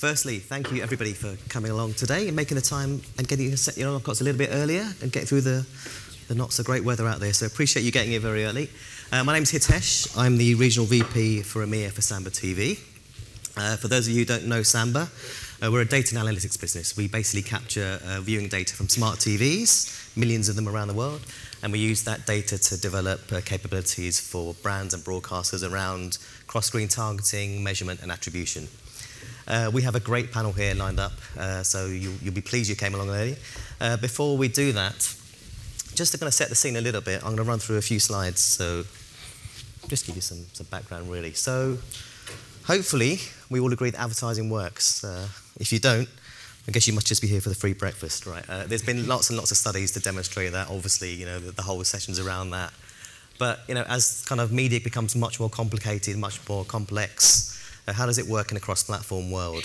firstly, thank you everybody for coming along today and making the time and getting set your alarm clocks a little bit earlier and getting through the not so great weather out there. So appreciate you getting here very early. My name's Hitesh. I'm the Regional VP for EMEA for Samba TV. For those of you who don't know Samba, we're a data and analytics business. We basically capture viewing data from smart TVs, millions of them around the world, and we use that data to develop capabilities for brands and broadcasters around cross-screen targeting, measurement and attribution. We have a great panel here lined up, so you'll be pleased you came along early. Before we do that, just to kind of set the scene a little bit, I'm going to run through a few slides, so just give you some background really. So hopefully we all agree that advertising works. If you don't, I guess you must just be here for the free breakfast, right? There's been lots and lots of studies to demonstrate that. Obviously, you know, the whole session's around that. But you know, as kind of media becomes much more complicated, much more complex, how does it work in a cross-platform world?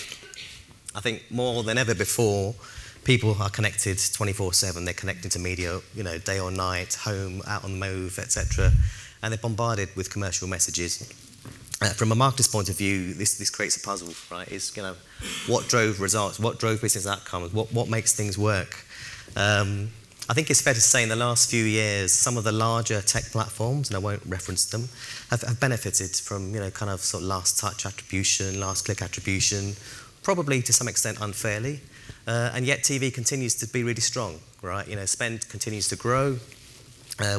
I think more than ever before, people are connected 24/7. They're connected to media, you know, day or night, home, out on the move, etc. And they're bombarded with commercial messages. From a marketer's point of view, this creates a puzzle, right? It's, you know, what drove results, what drove business outcomes, what makes things work. I think it's fair to say in the last few years, some of the larger tech platforms, and I won't reference them, have benefited from, you know, kind of sort of last touch attribution, last click attribution, probably to some extent unfairly. And yet TV continues to be really strong, right? You know, spend continues to grow.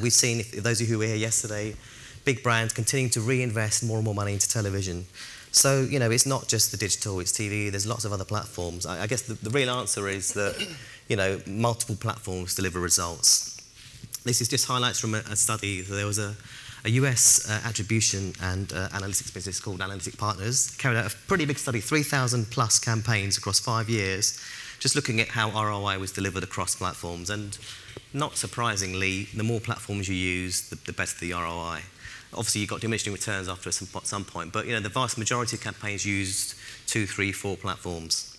We've seen, if those of you who were here yesterday, big brands continuing to reinvest more and more money into television. So, you know, it's not just the digital, it's TV, there's lots of other platforms. I guess the real answer is that, you know, multiple platforms deliver results. This is just highlights from a study. There was a US attribution and analytics business called Analytic Partners, carried out a pretty big study, 3,000 plus campaigns across 5 years, just looking at how ROI was delivered across platforms. And not surprisingly, the more platforms you use, the better the ROI. Obviously, you've got diminishing returns after some point, but you know, the vast majority of campaigns used 2, 3, 4 platforms.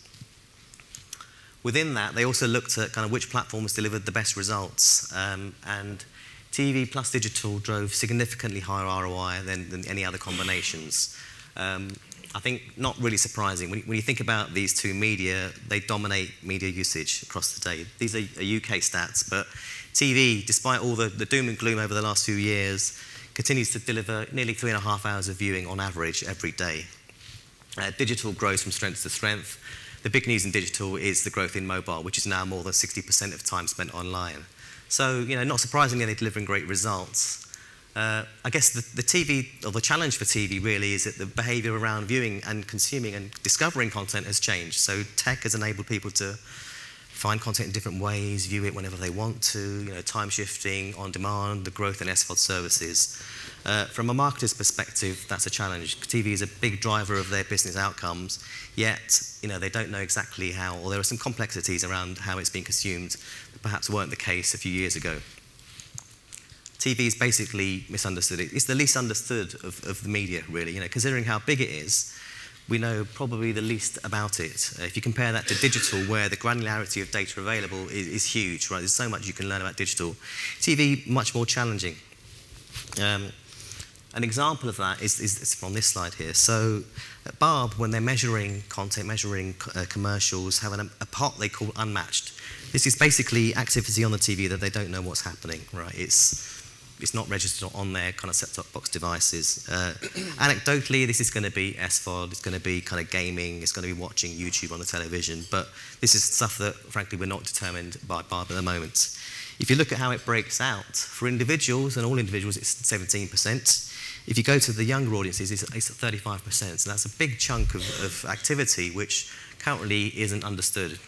Within that, they also looked at kind of which platforms delivered the best results, and TV plus digital drove significantly higher ROI than any other combinations. I think not really surprising. When you think about these two media, they dominate media usage across the day. These are UK stats, but TV, despite all the doom and gloom over the last few years, continues to deliver nearly 3.5 hours of viewing on average every day. Digital grows from strength to strength. The big news in digital is the growth in mobile, which is now more than 60% of time spent online. So, you know, not surprisingly, they're delivering great results. I guess the TV, or the challenge for TV really, is that the behavior around viewing and consuming and discovering content has changed. So tech has enabled people to find content in different ways, view it whenever they want to, you know, time shifting, on demand, the growth in SVOD services. From a marketer's perspective, that's a challenge. TV is a big driver of their business outcomes, yet, you know, they don't know exactly how, or there are some complexities around how it's being consumed that perhaps weren't the case a few years ago. TV is basically misunderstood. It's the least understood of the media, really. You know, considering how big it is, we know probably the least about it. If you compare that to digital, where the granularity of data available is huge, right? There's so much you can learn about digital. TV, much more challenging. An example of that is on this slide here. So at Barb, when they're measuring content, measuring commercials, have a pot they call unmatched. This is basically activity on the TV that they don't know what's happening, right? It's not registered on their kind of set-top box devices. Anecdotally, this is going to be SVOD, it's going to be kind of gaming, it's going to be watching YouTube on the television, but this is stuff that, frankly, we're not determined by Barb at the moment. If you look at how it breaks out, for individuals, and all individuals, it's 17%. If you go to the younger audiences, it's 35%. So that's a big chunk of activity which currently isn't understood.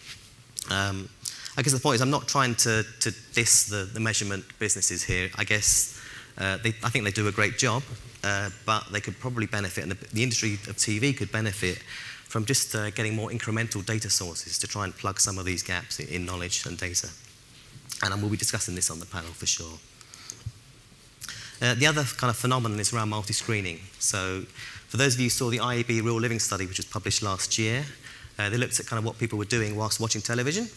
I guess the point is I'm not trying to diss the measurement businesses here. I guess I think they do a great job, but they could probably benefit, and the industry of TV could benefit from just getting more incremental data sources to try and plug some of these gaps in knowledge and data. And we'll be discussing this on the panel for sure. The other kind of phenomenon is around multi-screening. So for those of you who saw the IAB Real Living study, which was published last year, they looked at kind of what people were doing whilst watching television.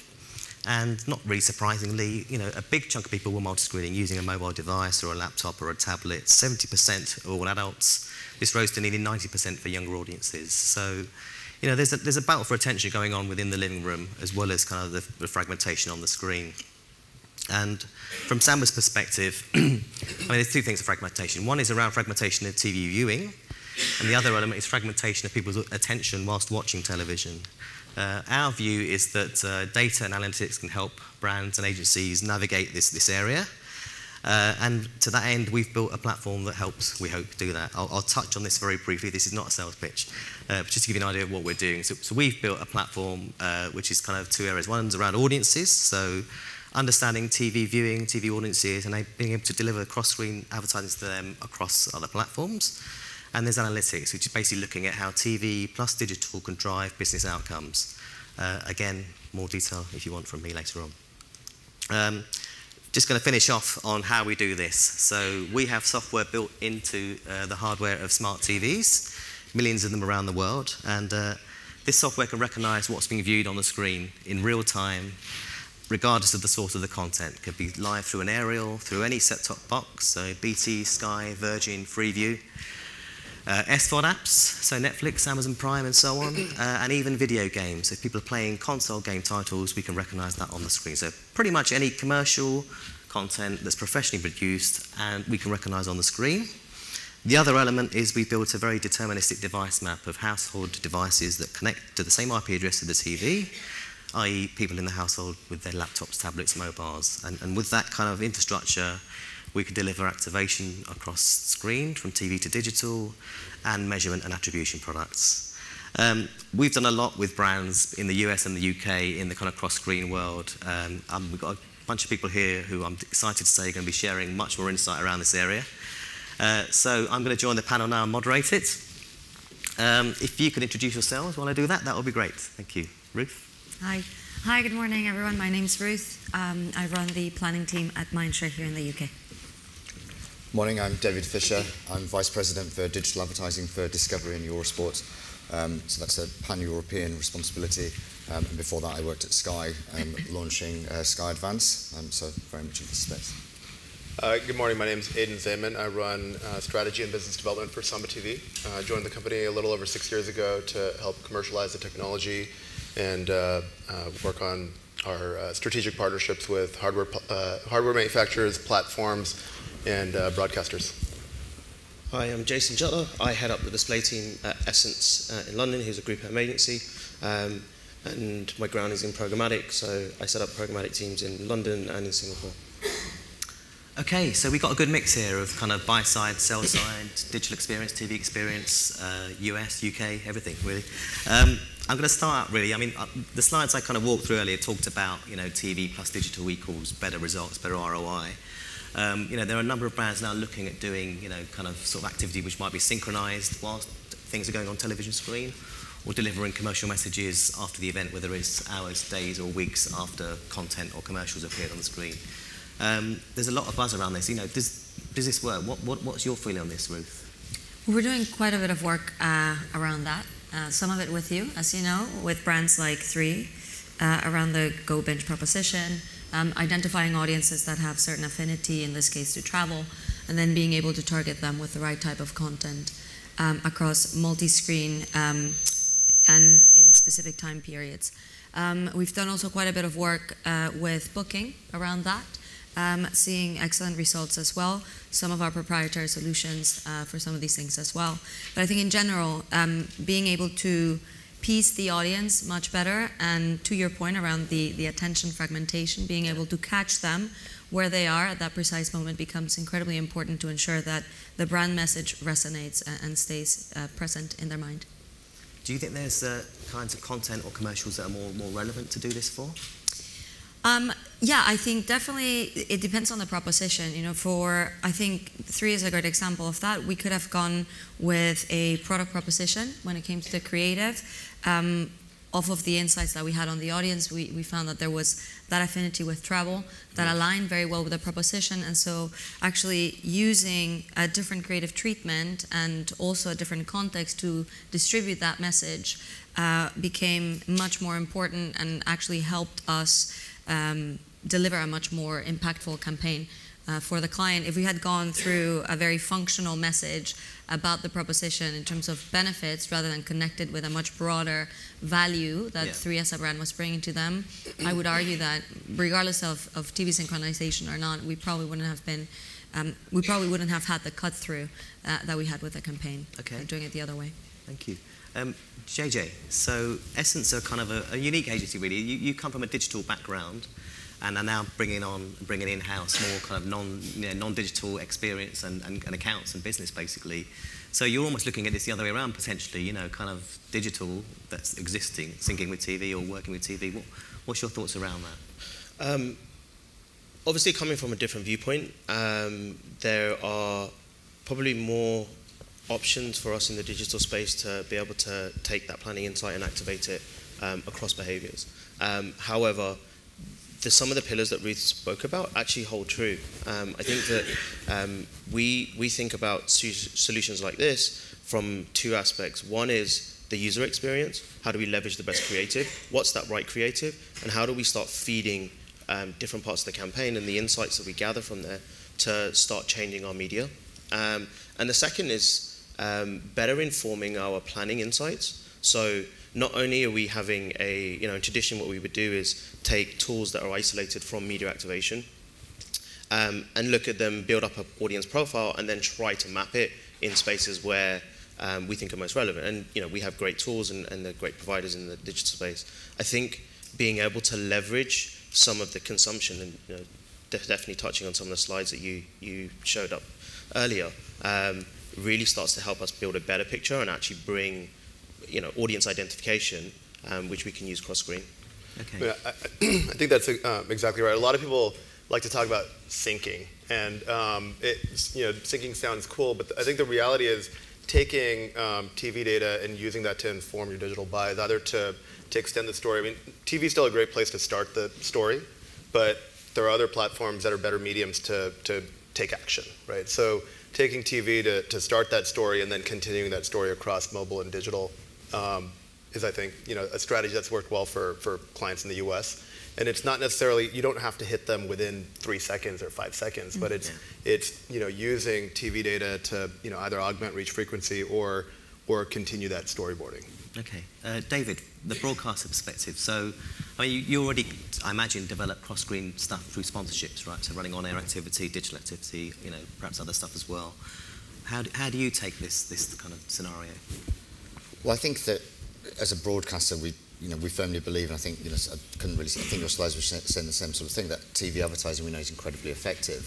And not really surprisingly, you know, a big chunk of people were multi-screening using a mobile device or a laptop or a tablet. 70% of all adults. This rose to nearly 90% for younger audiences. So there's a battle for attention going on within the living room, as well as kind of the fragmentation on the screen. And from Samba's perspective, I mean, there's two things of fragmentation. One is around fragmentation of TV viewing, and the other element is fragmentation of people's attention whilst watching television. Our view is that data and analytics can help brands and agencies navigate this area. And to that end, we've built a platform that helps, we hope, do that. I'll touch on this very briefly. This is not a sales pitch, but just to give you an idea of what we're doing. So we've built a platform which is kind of two areas. One's around audiences, so understanding TV viewing, TV audiences, and being able to deliver cross-screen advertising to them across other platforms. And there's analytics, which is basically looking at how TV plus digital can drive business outcomes. Again, more detail if you want from me later on. Just going to finish off on how we do this. So we have software built into the hardware of smart TVs, millions of them around the world, and this software can recognize what's being viewed on the screen in real time, regardless of the source of the content. It could be live through an aerial, through any set-top box, so BT, Sky, Virgin, Freeview. SVOD apps, so Netflix, Amazon Prime, and so on, and even video games. If people are playing console game titles, we can recognize that on the screen. So pretty much any commercial content that's professionally produced, and we can recognize on the screen. The other element is we built a very deterministic device map of household devices that connect to the same IP address of the TV, i.e. people in the household with their laptops, tablets, mobiles. And with that kind of infrastructure, we can deliver activation across screen, from TV to digital, and measurement and attribution products. We've done a lot with brands in the US and the UK in the kind of cross-screen world. We've got a bunch of people here who I'm excited to say are going to be sharing much more insight around this area. So I'm going to join the panel now and moderate it. If you could introduce yourselves while I do that, that would be great. Thank you. Ruth? Hi. Hi, good morning, everyone. My name's Ruth. I run the planning team at Mindshare here in the UK. Morning, I'm David Fisher. I'm Vice President for Digital Advertising for Discovery and Eurosport. So that's a pan-European responsibility. And before that, I worked at Sky, launching Sky Advance, so very much in this space. Good morning, my name is Aden Zaman. I run strategy and business development for Samba TV. I joined the company a little over 6 years ago to help commercialize the technology and work on our strategic partnerships with hardware manufacturers, platforms, and broadcasters. Hi, I'm Jason Jutla. I head up the display team at Essence in London, who's a group M agency, and my ground is in programmatic, so I set up programmatic teams in London and in Singapore. Okay, so we've got a good mix here of kind of buy-side, sell-side, digital experience, TV experience, US, UK, everything, really. I'm going to start out, really. I mean, the slides I kind of walked through earlier talked about, TV plus digital equals better results, better ROI. There are a number of brands now looking at doing, kind of sort of activity which might be synchronized whilst things are going on television screen, or delivering commercial messages after the event, whether it's hours, days, or weeks after content or commercials appeared on the screen. There's a lot of buzz around this. Does this work? What's your feeling on this, Ruth? We're doing quite a bit of work around that. Some of it with you, as you know, with brands like 3, around the Go Binge proposition, identifying audiences that have certain affinity, in this case to travel, and then being able to target them with the right type of content across multi-screen and in specific time periods. We've done also quite a bit of work with booking around that, seeing excellent results as well, some of our proprietary solutions for some of these things as well. But I think in general, being able to piece the audience much better, and to your point around the attention fragmentation, being able to catch them where they are at that precise moment becomes incredibly important to ensure that the brand message resonates and stays present in their mind. Do you think there's kinds of content or commercials that are more relevant to do this for? Yeah, I think definitely it depends on the proposition. I think 3 is a great example of that. We could have gone with a product proposition when it came to the creative. Off of the insights that we had on the audience, we found that there was that affinity with travel that aligned very well with the proposition, and so actually using a different creative treatment and also a different context to distribute that message became much more important and actually helped us deliver a much more impactful campaign. for the client, if we had gone through a very functional message about the proposition in terms of benefits rather than connected with a much broader value that 3 as a brand was bringing to them, I would argue that regardless of TV synchronization or not, we probably wouldn't have been, had the cut through that we had with the campaign. Okay. Doing it the other way. Thank you. JJ, so Essence are kind of a unique agency, really. You come from a digital background and are now bringing in-house more kind of non-digital experience and accounts and business, basically. So you're almost looking at this the other way around, potentially, kind of digital that's existing, syncing with TV or working with TV. What's your thoughts around that? Obviously, coming from a different viewpoint, there are probably more options for us in the digital space to be able to take that planning insight and activate it across behaviours. However, some of the pillars that Ruth spoke about actually hold true. I think that we think about solutions like this from 2 aspects. One is the user experience. How do we leverage the best creative? What's that right creative? And how do we start feeding different parts of the campaign and the insights that we gather from there to start changing our media? And the second is better informing our planning insights. So not only are we having in tradition what we would do is take tools that are isolated from media activation and look at them, build up an audience profile, and then try to map it in spaces where we think are most relevant. And we have great tools and they're great providers in the digital space. I think being able to leverage some of the consumption, and definitely touching on some of the slides that you showed up earlier, really starts to help us build a better picture and actually bring audience identification, which we can use cross-screen. Okay. Yeah, I think that's exactly right. A lot of people like to talk about syncing, and syncing sounds cool, but I think the reality is taking TV data and using that to inform your digital buys, either to extend the story. I mean, TV is still a great place to start the story, but there are other platforms that are better mediums to take action, right? So taking TV to start that story and then continuing that story across mobile and digital is, I think, a strategy that's worked well for clients in the US. And it's not necessarily, you don't have to hit them within 3 seconds or 5 seconds, but it's using TV data to either augment reach frequency or continue that storyboarding. Okay. David, the broadcaster perspective. So, I mean, you already, I imagine, develop cross-screen stuff through sponsorships, right? So running on-air activity, digital activity, perhaps other stuff as well. How do you take this kind of scenario? Well, I think that as a broadcaster, we firmly believe, and I think, I couldn't really see, I think your slides were saying the same sort of thing, that TV advertising we know is incredibly effective.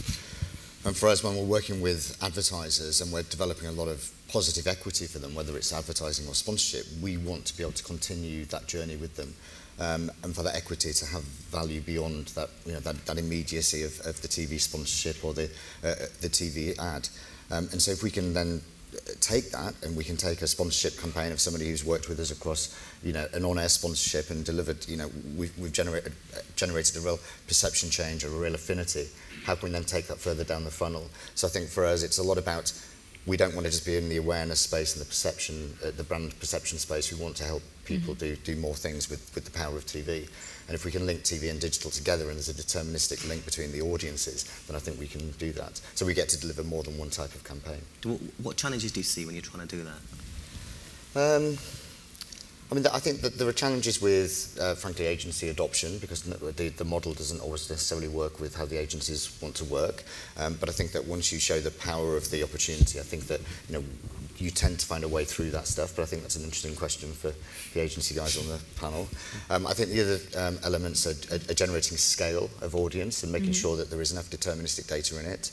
And for us, when we're working with advertisers and we're developing a lot of positive equity for them, whether it's advertising or sponsorship, we want to be able to continue that journey with them. And for that equity to have value beyond that, that immediacy of the TV sponsorship or the TV ad. And so if we can then take that, and we can take a sponsorship campaign of somebody who's worked with us across, an on-air sponsorship and delivered, we've generated a real perception change or a real affinity. How can we then take that further down the funnel? So I think for us, it's a lot about, we don't want to just be in the awareness space and the perception, the brand perception space. We want to help people do more things with the power of TV. And if we can link TV and digital together and there's a deterministic link between the audiences, then I think we can do that. So we get to deliver more than one type of campaign. What challenges do you see when you're trying to do that? I mean, I think that there are challenges with, frankly, agency adoption, because the model doesn't always necessarily work with how the agencies want to work. But I think that once you show the power of the opportunity, I think that you tend to find a way through that stuff. But I think that's an interesting question for the agency guys on the panel. I think the other elements are generating scale of audience and making sure that there is enough deterministic data in it.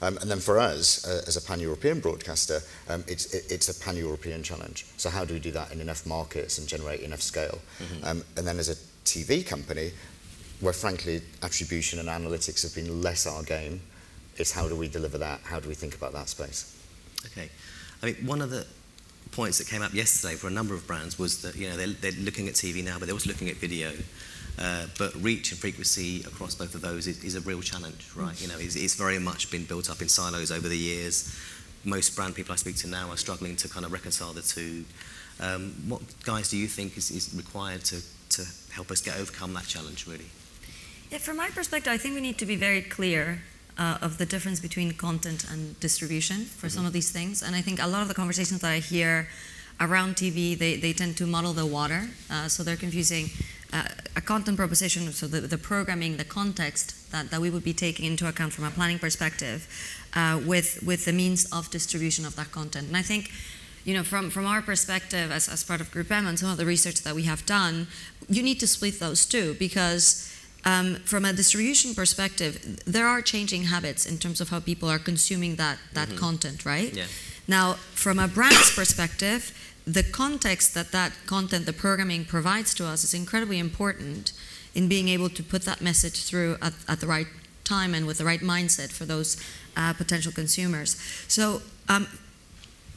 And then for us, as a pan-European broadcaster, it's a pan-European challenge. So how do we do that in enough markets and generate enough scale? And then as a TV company, where frankly attribution and analytics have been less our game, is how do we deliver that? How do we think about that space? Okay. I mean, one of the points that came up yesterday for a number of brands was that they're looking at TV now, but they're also looking at video. But reach and frequency across both of those is a real challenge, right? It's very much been built up in silos over the years. Most brand people I speak to now are struggling to kind of reconcile the two. What, guys, do you think is required to help us overcome that challenge, really? Yeah, from my perspective, I think we need to be very clear of the difference between content and distribution for some of these things. And I think a lot of the conversations that I hear around TV, they tend to muddle the water. So they're confusing a content proposition, so the programming, the context that we would be taking into account from a planning perspective with the means of distribution of that content. And I think, you know, from our perspective as part of Group M and some of the research that we have done, you need to split those two, because from a distribution perspective, there are changing habits in terms of how people are consuming that content, right? Yeah. Now, from a brand's perspective, the context that content, the programming provides to us is incredibly important in being able to put that message through at the right time and with the right mindset for those potential consumers. So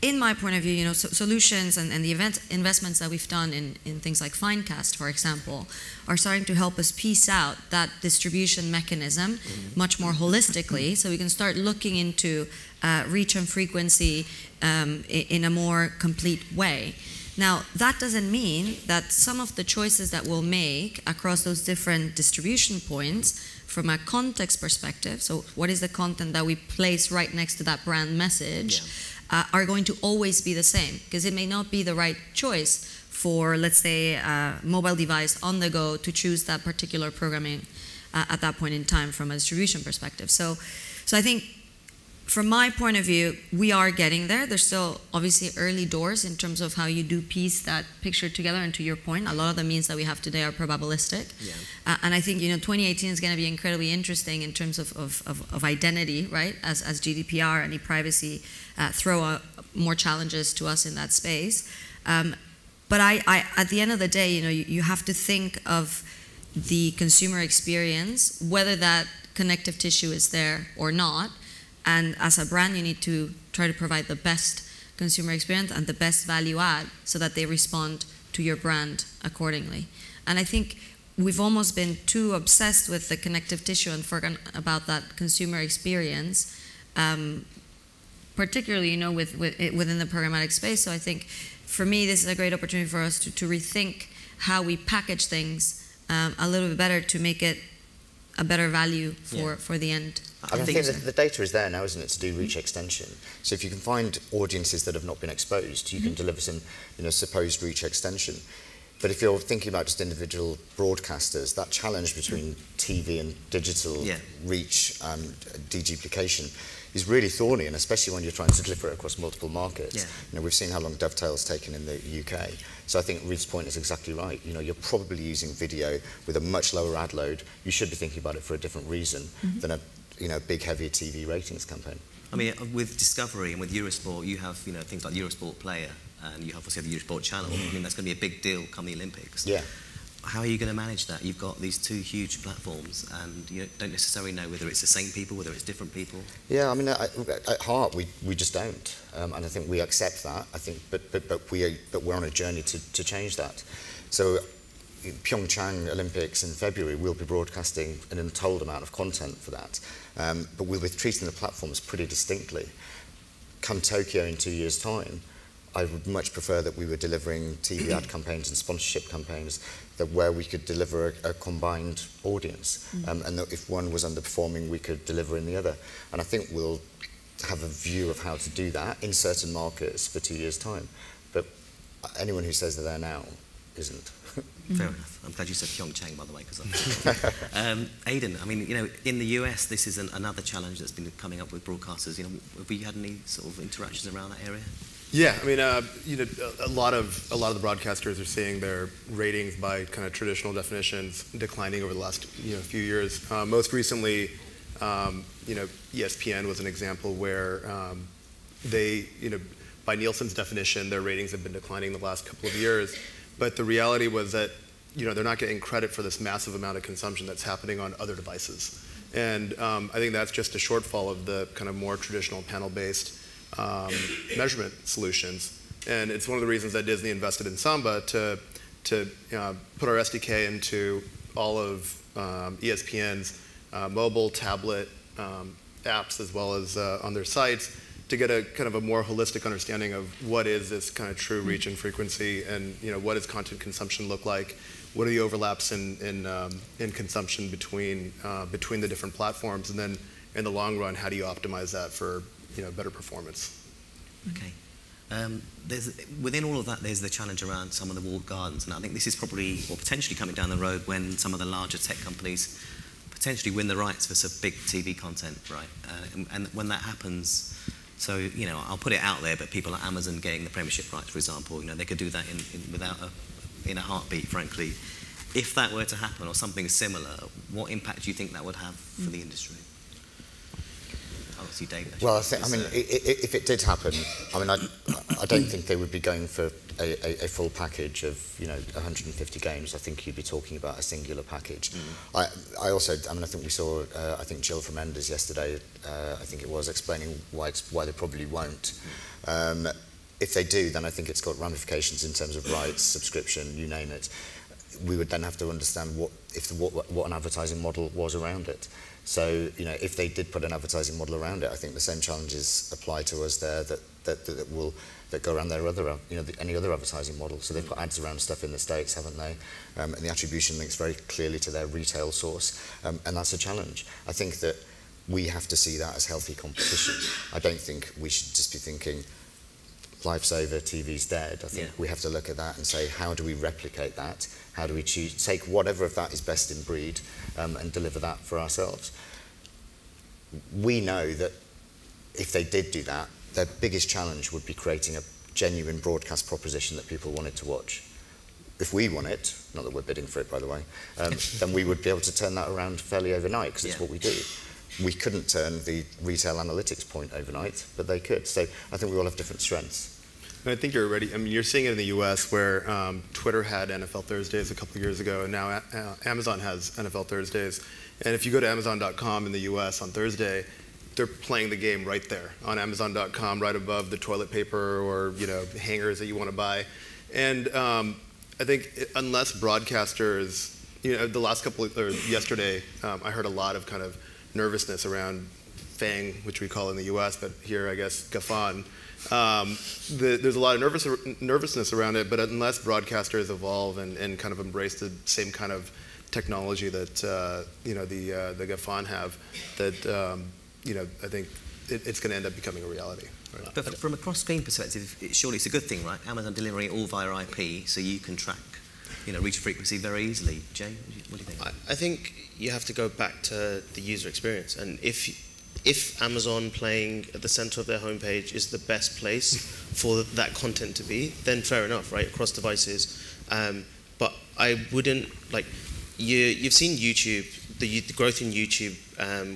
in my point of view, you know, solutions and the investments that we've done in things like Finecast, for example, are starting to help us piece out that distribution mechanism much more holistically, so we can start looking into reach and frequency in a more complete way. Now, that doesn't mean that some of the choices that we'll make across those different distribution points from a context perspective, so what is the content that we place right next to that brand message, are going to always be the same, because it may not be the right choice for, let's say, a mobile device on the go to choose that particular programming at that point in time from a distribution perspective. So I think from my point of view, we are getting there. There's still obviously early doors in terms of how you do piece that picture together. And to your point, a lot of the means that we have today are probabilistic. Yeah. And I think, you know, 2018 is going to be incredibly interesting in terms of identity, right? As GDPR and e-privacy throw more challenges to us in that space. But I at the end of the day, you know, you have to think of the consumer experience, whether that connective tissue is there or not. And as a brand, you need to try to provide the best consumer experience and the best value add so that they respond to your brand accordingly. And I think we've almost been too obsessed with the connective tissue and forgotten about that consumer experience, particularly, you know, within the programmatic space. So I think, for me, this is a great opportunity for us to rethink how we package things a little bit better to make it a better value for the end. I think the data is there now, isn't it, to do reach extension. So if you can find audiences that have not been exposed, you can deliver some, you know, supposed reach extension. But if you're thinking about just individual broadcasters, that challenge between TV and digital reach and deduplication is really thorny, and especially when you're trying to deliver it across multiple markets. Yeah. You know, we've seen how long Dovetail's taken in the UK. So I think Ruth's point is exactly right. You know, you're probably using video with a much lower ad load. You should be thinking about it for a different reason than a, you know, big, heavy TV ratings campaign. I mean, with Discovery and with Eurosport, you have, you know, things like Eurosport Player, and you have obviously the Eurosport channel. I mean, that's going to be a big deal come the Olympics. Yeah. How are you going to manage that? You've got these two huge platforms, and you don't necessarily know whether it's the same people, whether it's different people. Yeah, I mean, at heart, we just don't, and I think we accept that. I think, but we're on a journey to change that. So, Pyeongchang Olympics in February, we'll be broadcasting an untold amount of content for that, but we'll be treating the platforms pretty distinctly. Come Tokyo in 2 years' time, I would much prefer that we were delivering TV ad campaigns and sponsorship campaigns where we could deliver a combined audience, and that if one was underperforming, we could deliver in the other. And I think we'll have a view of how to do that in certain markets for 2 years' time. But anyone who says they're there now isn't. Fair enough. I'm glad you said Pyeongchang, by the way, because Aden, I mean, you know, in the US, this is another challenge that's been coming up with broadcasters. You know, have we had any sort of interactions around that area? Yeah, I mean, you know, a lot of the broadcasters are seeing their ratings by kind of traditional definitions declining over the last few years. Most recently, you know, ESPN was an example where they, you know, by Nielsen's definition, their ratings have been declining the last couple of years. But the reality was that, you know, they're not getting credit for this massive amount of consumption that's happening on other devices. And I think that's just a shortfall of the kind of more traditional panel-based measurement solutions. And it's one of the reasons that Disney invested in Samba to put our SDK into all of ESPN's mobile, tablet apps, as well as on their sites, to get a kind of a more holistic understanding of what is this kind of true reach and frequency, and what does content consumption look like? What are the overlaps in consumption between the different platforms? And then in the long run, how do you optimize that for better performance? Okay. Within all of that, there's the challenge around some of the walled gardens, and I think this is probably, or potentially coming down the road when some of the larger tech companies potentially win the rights for some big TV content, right? And when that happens, so I'll put it out there, but people like Amazon getting the Premiership rights, for example, they could do that in a heartbeat, frankly. If that were to happen, or something similar, what impact do you think that would have for the industry? Obviously, David. Well, if it did happen, I don't think they would be going for a full package of 150 games. I think you'd be talking about a singular package. I think we saw I think Jill from Enders yesterday. I think it was explaining why they probably won't. If they do, then I think it's got ramifications in terms of rights, subscription, you name it. We would then have to understand what an advertising model was around it. So, if they did put an advertising model around it, I think the same challenges apply to us there that go around their other, any other advertising model. So they've put ads around stuff in the States, haven't they? And the attribution links very clearly to their retail source, and that's a challenge. I think that we have to see that as healthy competition. I don't think we should just be thinking, life's over, TV's dead. I think we have to look at that and say, how do we replicate that? How do we take whatever of that is best in breed and deliver that for ourselves? We know that if they did do that, their biggest challenge would be creating a genuine broadcast proposition that people wanted to watch. If we won it, not that we're bidding for it, by the way, then we would be able to turn that around fairly overnight, because it's what we do. We couldn't turn the retail analytics point overnight, but they could. So I think we all have different strengths. I think you're already, you're seeing it in the US where Twitter had NFL Thursdays a couple of years ago, and now Amazon has NFL Thursdays. And if you go to Amazon.com in the US on Thursday, they're playing the game right there on Amazon.com, right above the toilet paper or hangers that you want to buy. And I think unless broadcasters, the last yesterday, I heard a lot of kind of nervousness around FANG, which we call in the US, but here I guess GAFAN. There's a lot of nervousness around it, but unless broadcasters evolve and kind of embrace the same kind of technology that the GAFAN have, that I think it's going to end up becoming a reality. Right? But from a cross-screen perspective, surely it's a good thing, right? Amazon delivering it all via IP, so you can track reach frequency very easily. Jay, what do you think? I think you have to go back to the user experience, and if Amazon playing at the center of their homepage is the best place for that content to be, then fair enough, right, across devices. But I wouldn't, you've seen YouTube, the growth in YouTube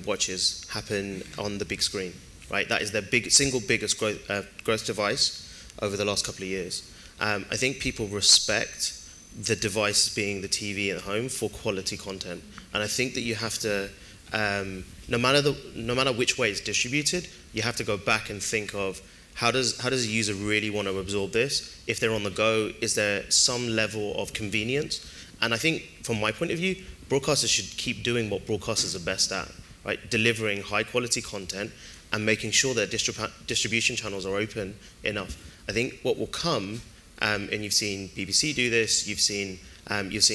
watches happen on the big screen, right? That is their single biggest growth device over the last couple of years. I think people respect the device being the TV at home for quality content. And I think that you have to, no matter which way it's distributed, you have to go back and think of how does a user really want to absorb this? If they're on the go, is there some level of convenience? And I think from my point of view, broadcasters should keep doing what broadcasters are best at, right? Delivering high quality content and making sure that distribution channels are open enough. I think what will come, and you've seen BBC do this, you're seeing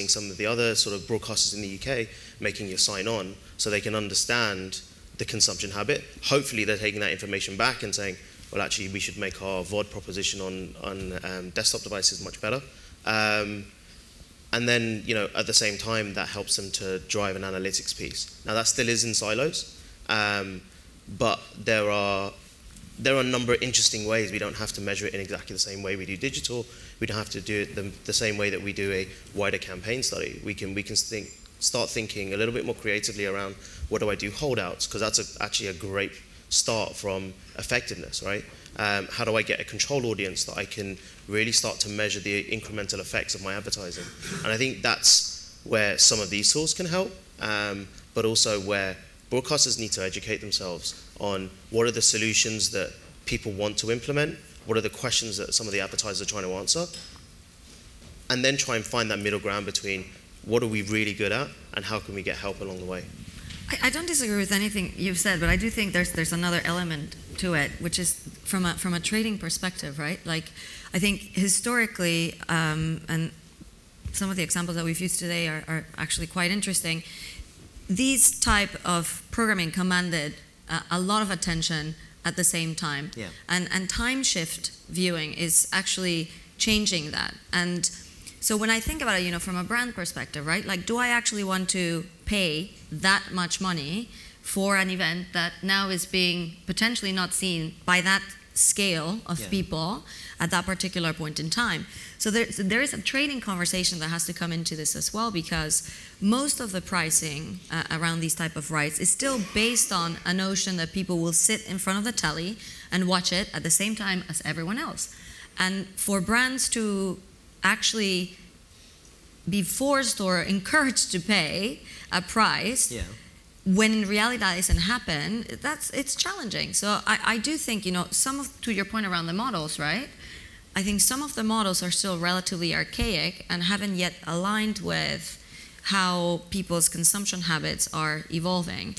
some of the other sort of broadcasters in the UK making you sign on so they can understand the consumption habit. Hopefully they're taking that information back and saying, well, actually we should make our VOD proposition on desktop devices much better. And then, at the same time, that helps them to drive an analytics piece. Now that still is in silos, but there are a number of interesting ways. We don't have to measure it in exactly the same way we do digital. We don't have to do it the same way that we do a wider campaign study. We can start thinking a little bit more creatively around what do I do holdouts, because that's actually a great start from effectiveness, right? How do I get a control audience that I can really start to measure the incremental effects of my advertising? And I think that's where some of these tools can help, but also where broadcasters need to educate themselves on what are the solutions that people want to implement, what are the questions that some of the advertisers are trying to answer, and then try and find that middle ground between what are we really good at and how can we get help along the way. I don't disagree with anything you've said, but I do think there's another element to it, which is from a trading perspective, right? Like, I think historically, and some of the examples that we've used today are actually quite interesting. These type of programming commanded a lot of attention at the same time. Yeah. And time shift viewing is actually changing that. And so when I think about it, from a brand perspective, right? Like, do I actually want to pay that much money for an event that now is being potentially not seen by that scale of people at that particular point in time? So there is a trading conversation that has to come into this as well, because most of the pricing around these type of rights is still based on a notion that people will sit in front of the telly and watch it at the same time as everyone else. And for brands to actually be forced or encouraged to pay a price when in reality that doesn't happen, it's challenging. So I do think, to your point around the models, right? I think some of the models are still relatively archaic and haven't yet aligned with how people's consumption habits are evolving.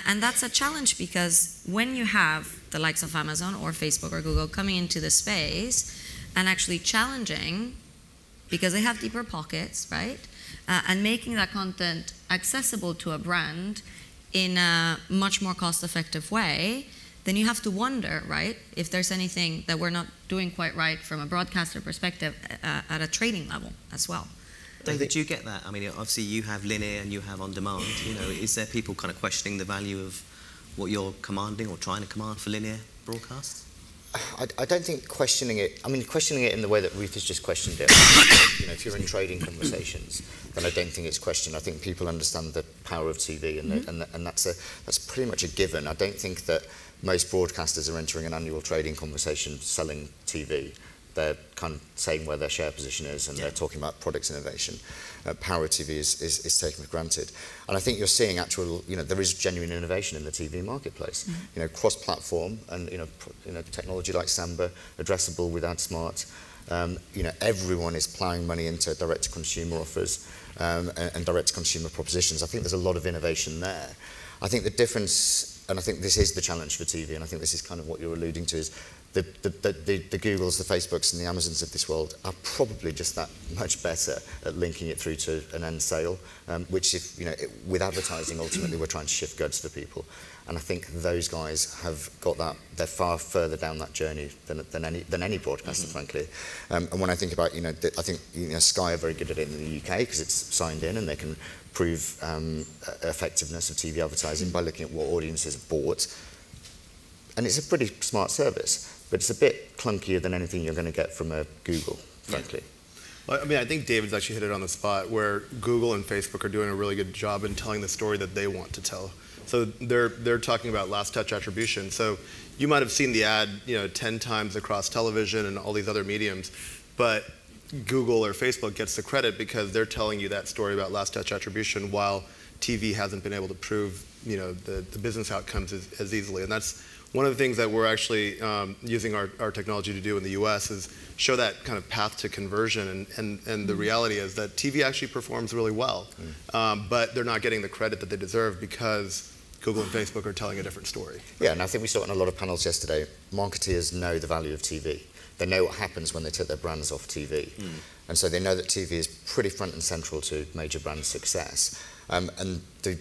And that's a challenge, because when you have the likes of Amazon or Facebook or Google coming into the space and actually challenging, because they have deeper pockets, right? And making that content accessible to a brand in a much more cost-effective way, then you have to wonder, right, if there's anything that we're not doing quite right from a broadcaster perspective at a trading level as well. David, do you get that? I mean, obviously you have linear and you have on demand. Is there people kind of questioning the value of what you're commanding or trying to command for linear broadcasts? I don't think questioning it in the way that Ruth has just questioned it. If you're in trading conversations, then I don't think it's questioned. I think people understand the power of TV, and that's pretty much a given. I don't think that most broadcasters are entering an annual trading conversation selling TV. They're kind of saying where their share position is, and they're talking about product innovation. Power of TV is taken for granted. And I think you're seeing there is genuine innovation in the TV marketplace. Cross-platform and, technology like Samba, addressable with AdSmart. Everyone is ploughing money into direct-to-consumer offers and direct-to-consumer propositions. I think there's a lot of innovation there. I think the difference, and I think this is the challenge for TV, and I think this is kind of what you're alluding to, is the Googles, the Facebooks and the Amazons of this world are probably just that much better at linking it through to an end sale, which with advertising, ultimately we're trying to shift goods for people. And I think those guys have got that, they're far further down that journey than any broadcaster, frankly. And when I think about, I think Sky are very good at it in the UK because it's signed in and they can prove effectiveness of TV advertising by looking at what audiences have bought. And it's a pretty smart service, but it's a bit clunkier than anything you're going to get from a Google, frankly. Well, I mean, I think David's actually hit it on the spot, where Google and Facebook are doing a really good job in telling the story that they want to tell. So they're talking about last touch attribution. So you might have seen the ad 10 times across television and all these other mediums, but Google or Facebook gets the credit because they're telling you that story about last touch attribution, while TV hasn't been able to prove the business outcomes as easily. And that's one of the things that we're actually using our technology to do in the US is show that kind of path to conversion. And the reality is that TV actually performs really well, but they're not getting the credit that they deserve because Google and Facebook are telling a different story. Yeah, and I think we saw it in a lot of panels yesterday. Marketeers know the value of TV. They know what happens when they take their brands off TV. And so they know that TV is pretty front and central to major brand success. And the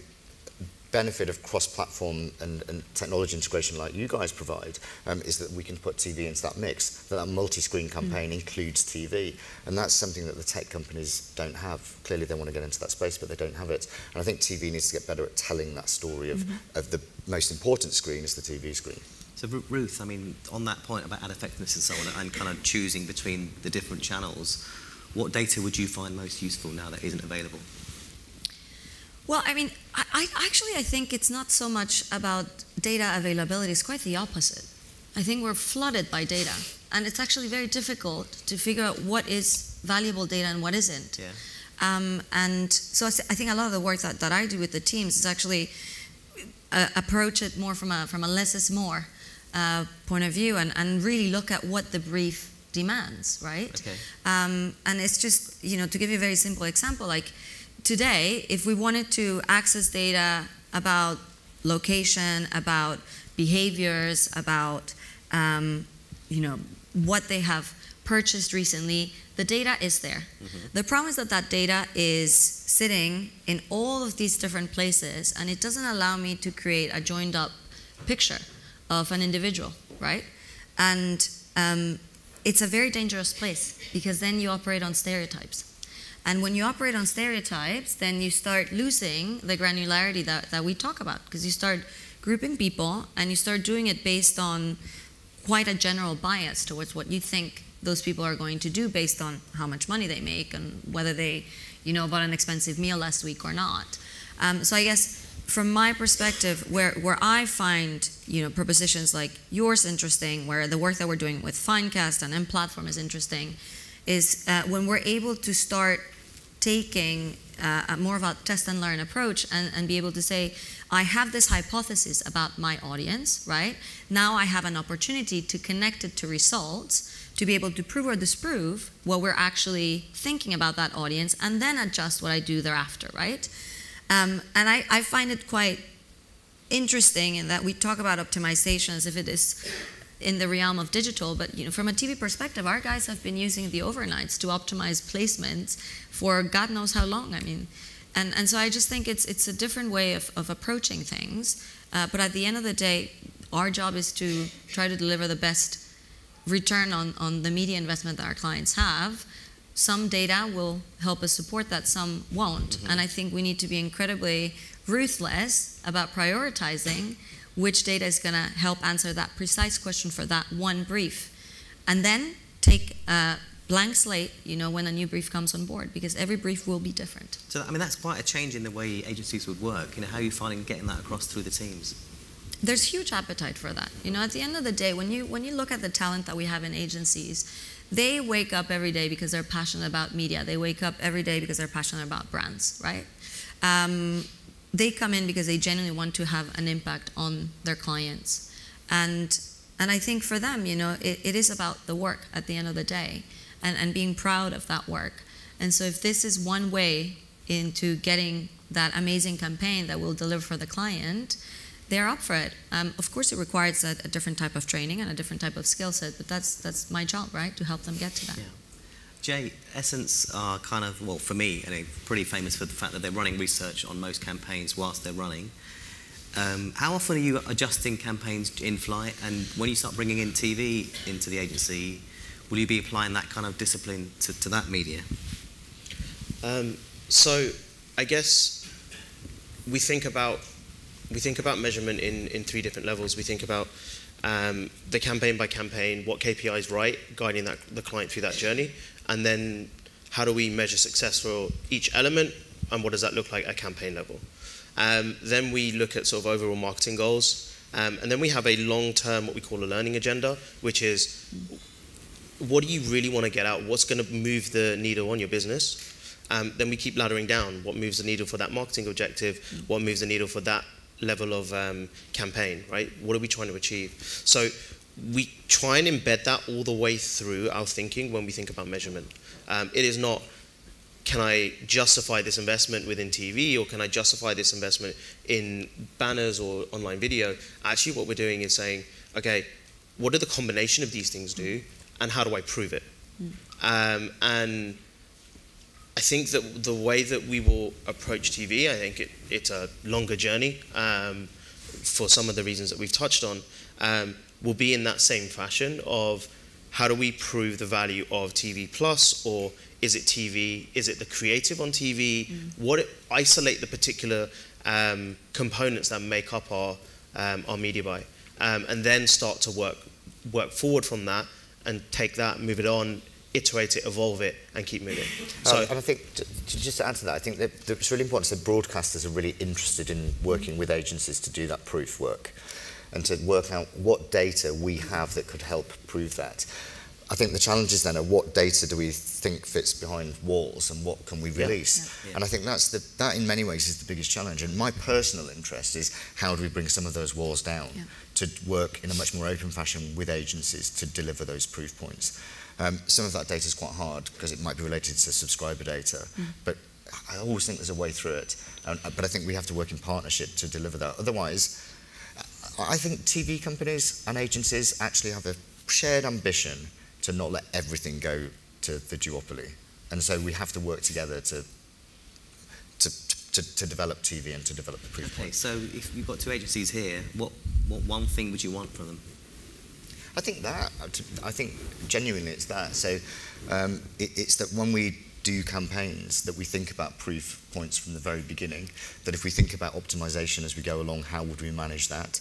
benefit of cross-platform and technology integration like you guys provide is that we can put TV into that mix, that multi-screen campaign includes TV. And that's something that the tech companies don't have. Clearly they want to get into that space, but they don't have it. And I think TV needs to get better at telling that story of the most important screen is the TV screen. So Ruth, I mean, on that point about ad effectiveness and so on, and kind of choosing between the different channels, what data would you find most useful now that isn't available? Well, I mean, I think it's not so much about data availability, it's quite the opposite. I think we're flooded by data, and it's actually very difficult to figure out what is valuable data and what isn't. And so I think a lot of the work that I do with the teams is actually approach it more from a less is more point of view, and really look at what the brief demands, right? Okay. And it's just, to give you a very simple example, like today, if we wanted to access data about location, about behaviors, about what they have purchased recently, the data is there. The problem is that data is sitting in all of these different places, and it doesn't allow me to create a joined up picture of an individual, right? And it's a very dangerous place because then you operate on stereotypes. And when you operate on stereotypes, then you start losing the granularity that we talk about, because you start grouping people and you start doing it based on quite a general bias towards what you think those people are going to do based on how much money they make and whether they, bought an expensive meal last week or not. So I guess from my perspective, where I find, propositions like yours interesting, where the work that we're doing with Finecast and M-Platform is interesting, is when we're able to start taking more of a test and learn approach and be able to say, I have this hypothesis about my audience, right? Now I have an opportunity to connect it to results, to be able to prove or disprove what we're actually thinking about that audience, and then adjust what I do thereafter, right? And I find it quite interesting in that we talk about optimization as if it is in the realm of digital, but from a TV perspective, our guys have been using the overnights to optimize placements for God knows how long. I mean, and so I just think it's a different way of approaching things. But at the end of the day, our job is to try to deliver the best return on the media investment that our clients have. Some data will help us support that, some won't. Mm-hmm. And I think we need to be incredibly ruthless about prioritizing which data is going to help answer that precise question for that one brief. And then take a blank slate, when a new brief comes on board, because every brief will be different. So, that's quite a change in the way agencies would work. How are you finding getting that across through the teams? There's huge appetite for that. At the end of the day, when you look at the talent that we have in agencies, they wake up every day because they're passionate about media. They wake up every day because they're passionate about brands, right? They come in because they genuinely want to have an impact on their clients. And I think for them, it is about the work at the end of the day and being proud of that work. And so if this is one way into getting that amazing campaign that will deliver for the client, they're up for it. Of course, it requires a different type of training and a different type of skill set, but that's my job, right, to help them get to that. Yeah. Jay, Essence are kind of, well, for me, pretty famous for the fact that they're running research on most campaigns whilst they're running. How often are you adjusting campaigns in flight? And when you start bringing in TV into the agency, will you be applying that kind of discipline to that media? So I guess we think about measurement in three different levels. We think about the campaign by campaign, what KPIs right, guiding the client through that journey, and then how do we measure success for each element, and what does that look like at campaign level. Then we look at sort of overall marketing goals, and then we have a long-term, what we call a learning agenda, which is what do you really want to get out, what's going to move the needle on your business. Then we keep laddering down, what moves the needle for that marketing objective, what moves the needle for that level of campaign, right? What are we trying to achieve? So we try and embed that all the way through our thinking when we think about measurement. It is not, can I justify this investment within TV, or can I justify this investment in banners or online video? Actually, what we're doing is saying, okay, what do the combination of these things do, and how do I prove it? And I think that the way that we will approach TV, I think it's a longer journey for some of the reasons that we've touched on, will be in that same fashion of how do we prove the value of TV Plus, or is it TV, is it the creative on TV, isolate the particular components that make up our media buy, and then start to work forward from that and take that, move it on, iterate it, evolve it, and keep moving. So, and I think, just to add to that, I think that it's really important that broadcasters are really interested in working with agencies to do that proof work and to work out what data we have that could help prove that. I think the challenges then are what data do we think fits behind walls and what can we release? Yeah. And I think that in many ways is the biggest challenge. And my personal interest is how do we bring some of those walls down to work in a much more open fashion with agencies to deliver those proof points. Some of that data is quite hard because it might be related to subscriber data, but I always think there's a way through it. But I think we have to work in partnership to deliver that. Otherwise, I think TV companies and agencies actually have a shared ambition to not let everything go to the duopoly. And so we have to work together to develop TV and to develop the proof point. So if you've got two agencies here, what what one thing would you want from them? I think genuinely it's that. So it's that when we do campaigns, that we think about proof points from the very beginning, that if we think about optimization as we go along, how would we manage that?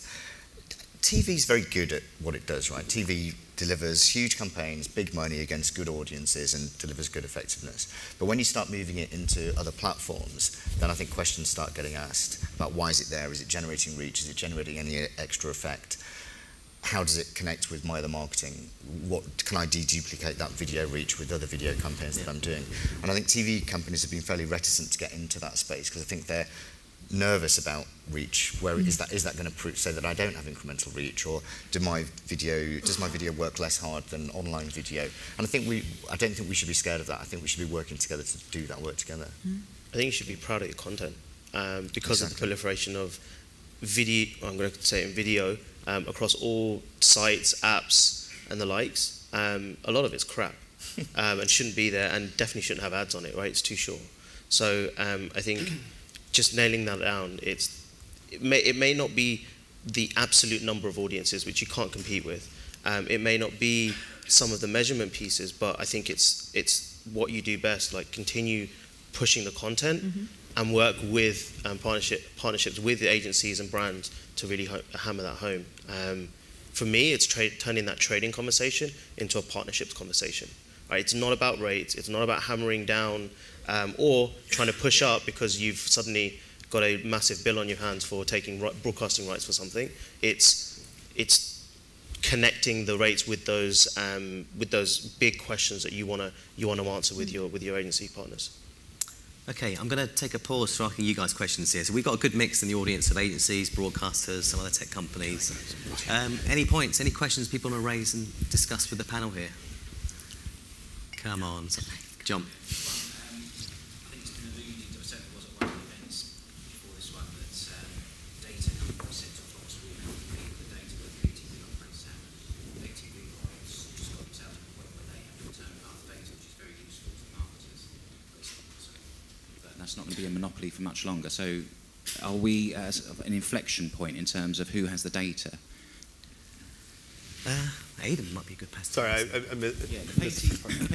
TV is very good at what it does, right? TV delivers huge campaigns, big money against good audiences and delivers good effectiveness. But when you start moving it into other platforms, then I think questions start getting asked about why is it there? Is it generating reach? Is it generating any extra effect? How does it connect with my other marketing? What can I deduplicate that video reach with other video campaigns that I'm doing? And I think TV companies have been fairly reticent to get into that space because I think they're nervous about reach. Where is that going to say that I don't have incremental reach, or does my video work less hard than online video? And I don't think we should be scared of that. I think we should be working together to do that work together. I think you should be proud of your content because of the proliferation of video. I'm going to say in video across all sites, apps, and the likes. A lot of it's crap and shouldn't be there, and definitely shouldn't have ads on it. Right? It's too short. So I think just nailing that down. It may not be the absolute number of audiences which you can't compete with. It may not be some of the measurement pieces, but I think it's what you do best. Like continue pushing the content and work with partnerships with the agencies and brands to really hammer that home. For me, it's turning that trading conversation into a partnerships conversation. Right? It's not about rates. It's not about hammering down or trying to push up because you've suddenly got a massive bill on your hands for taking broadcasting rights for something. It's connecting the rates with those big questions that you want to answer with your agency partners. Okay, I'm going to take a pause for asking you guys questions here. So we've got a good mix in the audience of agencies, broadcasters, some other tech companies. Any points, any questions people want to raise and discuss with the panel here? Come on, John. I think it's been alluded to, certainly was at one of the events before this one, that data companies set off box really compete with the data that the ATV operators have. The ATV operators just got themselves to the point where they have return path data, which is very useful to marketers. But that's not going to be a monopoly for much longer. So are we at an inflection point in terms of who has the data? Aden might be a good person. Sorry, the pay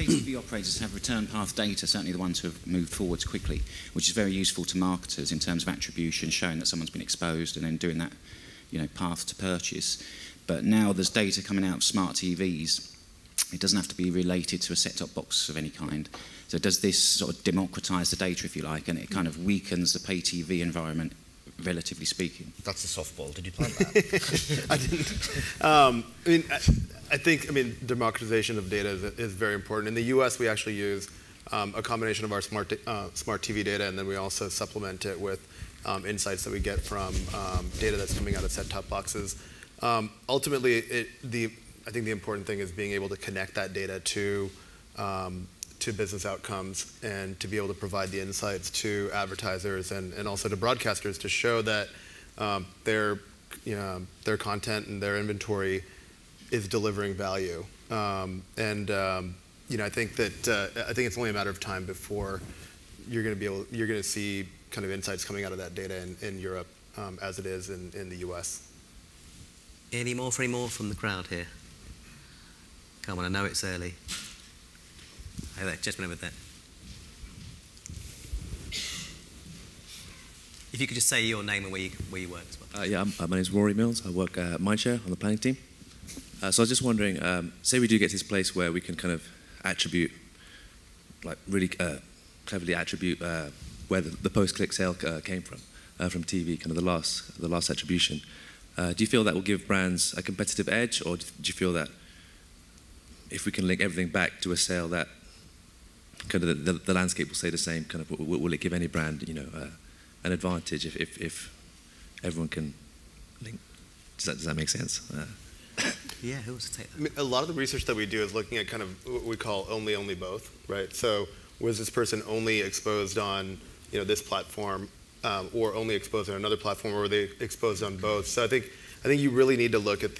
TV operators have return path data, certainly the ones who have moved forwards quickly, which is very useful to marketers in terms of attribution, showing that someone's been exposed and then doing that, path to purchase. But now there's data coming out of smart TVs. It doesn't have to be related to a set-top box of any kind. So does this sort of democratise the data, if you like, and it kind of weakens the pay TV environment, relatively speaking? That's a softball. Did you plan that? I didn't. I think democratization of data is very important. In the U.S., we actually use a combination of our smart TV data, and then we also supplement it with insights that we get from data that's coming out of set-top boxes. Ultimately, I think the important thing is being able to connect that data to business outcomes and to be able to provide the insights to advertisers and also to broadcasters to show that their content and their inventory is delivering value. I think it's only a matter of time before you're going to see kind of insights coming out of that data in Europe as it is in the US. Any more from the crowd here? Come on, I know it's early. Hey there, gentleman over there. If you could just say your name and where you work as well. My name is Rory Mills. I work at Mindshare on the planning team. So I was just wondering, say we do get to this place where we can kind of attribute, like really cleverly attribute where the post-click sale came from TV, kind of the last attribution. Do you feel that will give brands a competitive edge, or do you feel that if we can link everything back to a sale, that kind of the landscape will stay the same? Kind of will it give any brand, an advantage if everyone can link? Does that make sense? Yeah, who wants to take that? A lot of the research that we do is looking at kind of what we call only both, right? So was this person only exposed on this platform, or only exposed on another platform, or were they exposed on both? So I think you really need to look at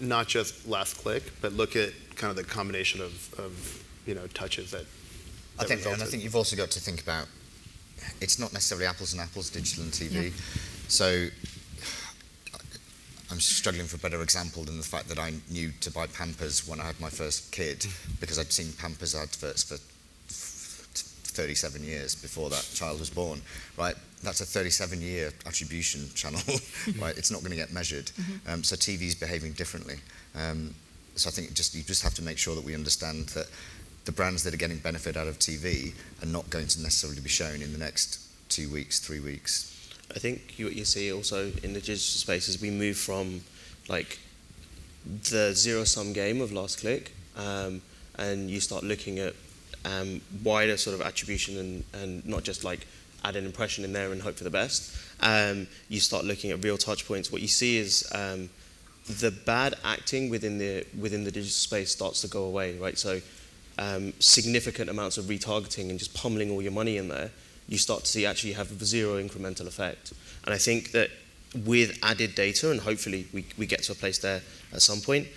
not just last click, but look at kind of the combination of touches that I think you've also got to think about, it's not necessarily apples and apples, digital and TV. So I'm struggling for a better example than the fact that I knew to buy Pampers when I had my first kid, because I'd seen Pampers adverts for 37 years before that child was born, right? That's a 37-year attribution channel, right? It's not going to get measured. So TV's behaving differently. So I think you just have to make sure that we understand that the brands that are getting benefit out of TV are not going to necessarily be shown in the next 2 weeks, 3 weeks. I think what you see also in the digital space is we move from like the zero-sum game of last click, and you start looking at wider sort of attribution and not just like add an impression in there and hope for the best. You start looking at real touch points. What you see is the bad acting within the digital space starts to go away, right? So significant amounts of retargeting and just pummeling all your money in there, you start to see actually have a zero incremental effect. And I think that with added data, and hopefully we get to a place there at some point,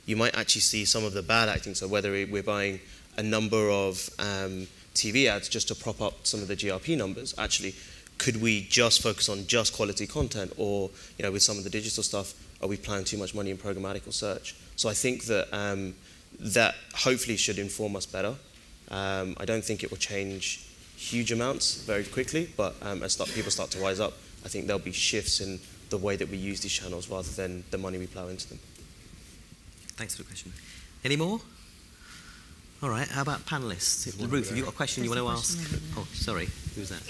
you might actually see some of the bad acting. So whether we're buying a number of TV ads just to prop up some of the GRP numbers, actually, could we just focus on just quality content? Or, you know, with some of the digital stuff, are we planning too much money in programmatic or search? So I think that that hopefully should inform us better. I don't think it will change huge amounts very quickly, but as people start to wise up, I think there'll be shifts in the way that we use these channels rather than the money we plow into them. Thanks for the question. Any more? All right, how about panellists? Ruth, have you got a question you want to ask? Oh, sorry, who's that?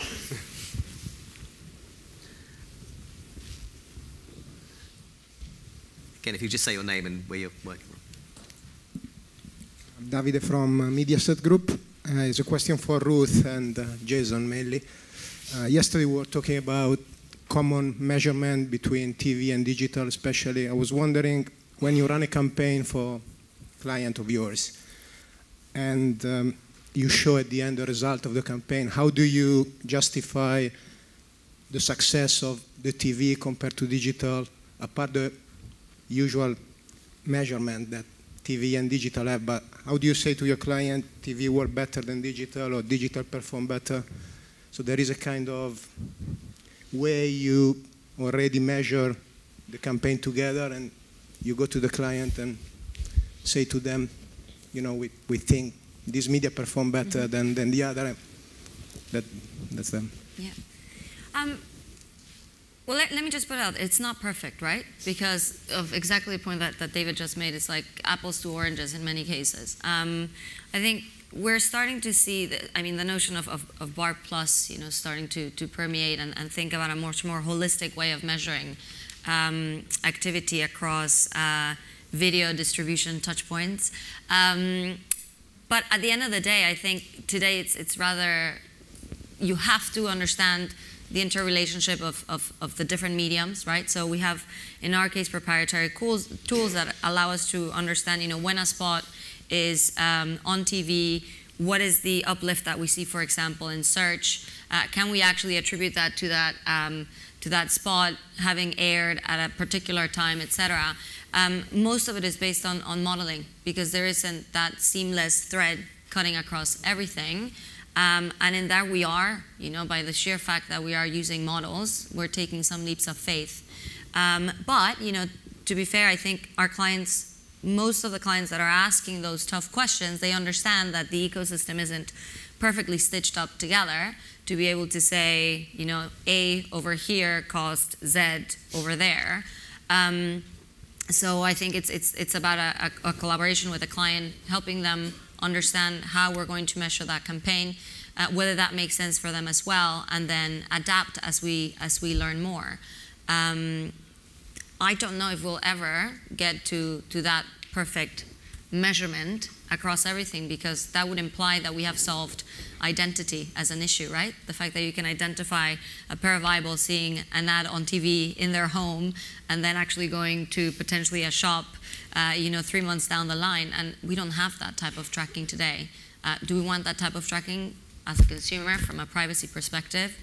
Again, if you just say your name and where you're working from. I'm Davide from Mediaset Group. It's a question for Ruth and Jason mainly. Yesterday we were talking about common measurement between TV and digital especially. I was wondering, when you run a campaign for a client of yours and you show at the end the result of the campaign, how do you justify the success of the TV compared to digital, apart the usual measurement that TV and digital have, but how do you say to your client, TV work better than digital or digital perform better? So there is a kind of way you already measure the campaign together and you go to the client and say to them, you know, we think this media perform better than the other. That's them. Yeah. Well, let me just put it out, it's not perfect, right? Because of exactly the point that David just made. It's like apples to oranges in many cases. I think we're starting to see, the notion of bar plus, you know, starting to permeate and think about a much more holistic way of measuring activity across video distribution touch points. But at the end of the day, I think today it's rather, you have to understand the interrelationship of the different mediums, right? So we have, in our case, proprietary tools that allow us to understand, you know, when a spot is on TV, what is the uplift that we see, for example, in search? Can we actually attribute that to that spot having aired at a particular time, etc.? Most of it is based on modeling, because there isn't that seamless thread cutting across everything. And in that we are, you know, by the sheer fact that we are using models, we're taking some leaps of faith. But, you know, to be fair, I think our clients, most of the clients that are asking those tough questions, they understand that the ecosystem isn't perfectly stitched up together to be able to say, you know, A over here cost Z over there. So I think it's about a collaboration with the client, helping them understand how we're going to measure that campaign, whether that makes sense for them as well, and then adapt as we learn more. I don't know if we'll ever get to that perfect measurement across everything, because that would imply that we have solved identity as an issue, right? The fact that you can identify a pair of eyeballs seeing an ad on TV in their home and then actually going to potentially a shop, you know, 3 months down the line, and we don't have that type of tracking today. Do we want that type of tracking as a consumer from a privacy perspective?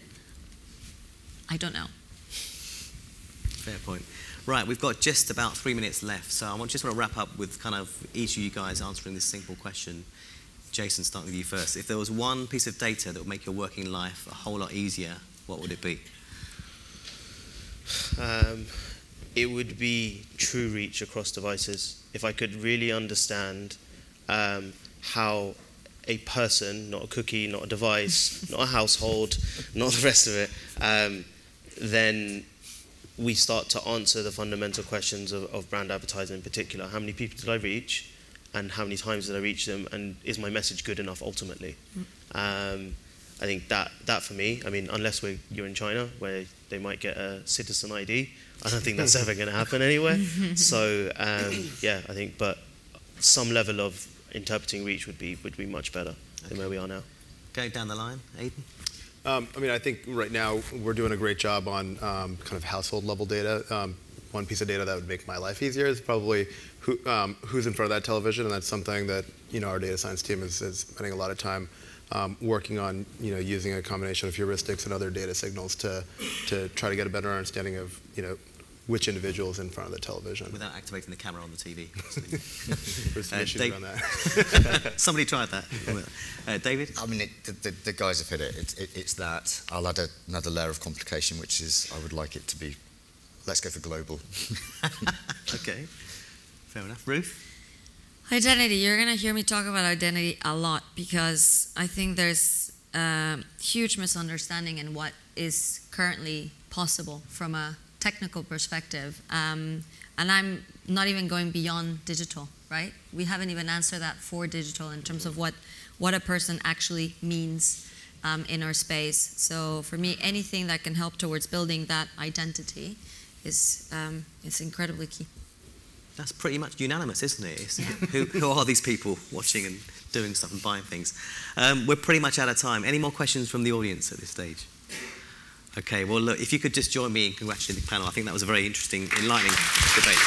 I don't know. Fair point. Right, we've got just about 3 minutes left, so I just want to wrap up with kind of each of you guys answering this simple question. Jason, starting with you first. If there was one piece of data that would make your working life a whole lot easier, what would it be? it would be true reach across devices. If I could really understand how a person, not a cookie, not a device, not a household, not the rest of it, then we start to answer the fundamental questions of brand advertising in particular. How many people did I reach, and how many times did I reach them, and is my message good enough ultimately? I think that for me, I mean, unless you're in China where they might get a citizen ID, I don't think that's ever going to happen anywhere. So yeah, I think, but some level of interpreting reach would be much better than where we are now. Going down the line, Aden? I mean, I think right now we're doing a great job on kind of household level data. One piece of data that would make my life easier is probably who's in front of that television, and that's something that our data science team is spending a lot of time working on, using a combination of heuristics and other data signals to try to get a better understanding of which individual is in front of the television. Without activating the camera on the TV. There's some issues around that. Somebody tried that. David? I mean, the guys have hit it. It's that. I'll add another layer of complication, which is I would like it to be, let's go for global. Okay, fair enough. Ruth? Identity. You're going to hear me talk about identity a lot because I think there's a huge misunderstanding in what is currently possible from a technical perspective. And I'm not even going beyond digital, right? We haven't even answered that for digital in terms of what a person actually means in our space. So for me, anything that can help towards building that identity is incredibly key. That's pretty much unanimous, isn't it? Who are these people watching and doing stuff and buying things? We're pretty much out of time. Any more questions from the audience at this stage? Okay, well, look, if you could just join me in congratulating the panel. I think that was a very interesting, enlightening debate.